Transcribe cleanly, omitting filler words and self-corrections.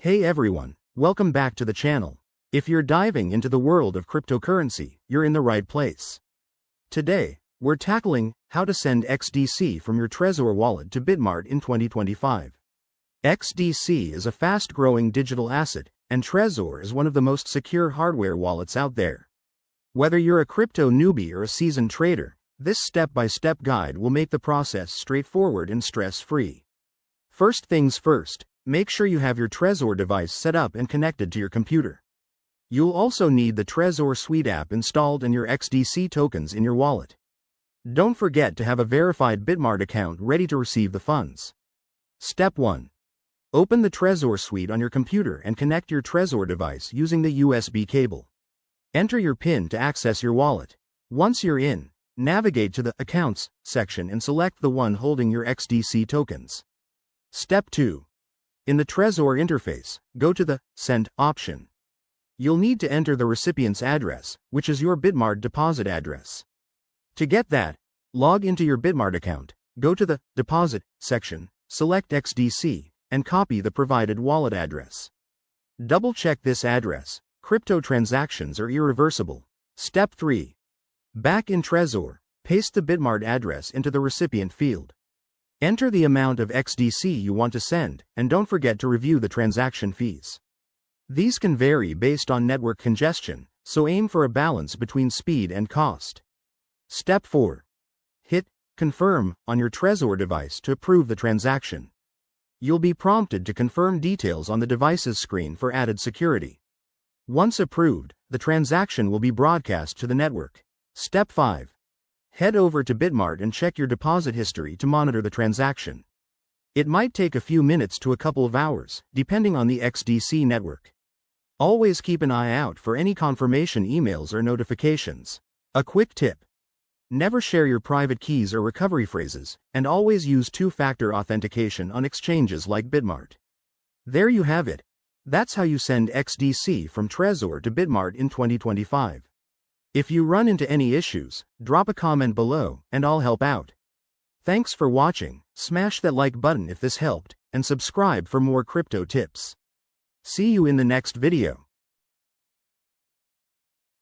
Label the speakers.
Speaker 1: Hey everyone, welcome back to the channel. If you're diving into the world of cryptocurrency, you're in the right place. Today, we're tackling how to send XDC from your Trezor wallet to Bitmart in 2025. XDC is a fast-growing digital asset, and Trezor is one of the most secure hardware wallets out there. Whether you're a crypto newbie or a seasoned trader, this step-by-step guide will make the process straightforward and stress-free. First things first, make sure you have your Trezor device set up and connected to your computer. You'll also need the Trezor Suite app installed and your XDC tokens in your wallet. Don't forget to have a verified Bitmart account ready to receive the funds. Step 1. Open the Trezor Suite on your computer and connect your Trezor device using the USB cable. Enter your PIN to access your wallet. Once you're in, navigate to the Accounts section and select the one holding your XDC tokens. Step 2. In the Trezor interface, go to the Send option. You'll need to enter the recipient's address, which is your Bitmart deposit address. To get that, log into your Bitmart account, go to the Deposit section, select XDC, and copy the provided wallet address. Double-check this address. Crypto transactions are irreversible. Step 3. Back in Trezor, paste the Bitmart address into the recipient field. Enter the amount of XDC you want to send, and don't forget to review the transaction fees. These can vary based on network congestion, so aim for a balance between speed and cost. Step 4. Hit Confirm on your Trezor device to approve the transaction. You'll be prompted to confirm details on the device's screen for added security. Once approved, the transaction will be broadcast to the network. Step 5. Head over to Bitmart and check your deposit history to monitor the transaction. It might take a few minutes to a couple of hours, depending on the XDC network. Always keep an eye out for any confirmation emails or notifications. A quick tip: never share your private keys or recovery phrases, and always use two-factor authentication on exchanges like Bitmart. There you have it. That's how you send XDC from Trezor to Bitmart in 2025. If you run into any issues, drop a comment below, and I'll help out. Thanks for watching. Smash that like button if this helped, and subscribe for more crypto tips. See you in the next video.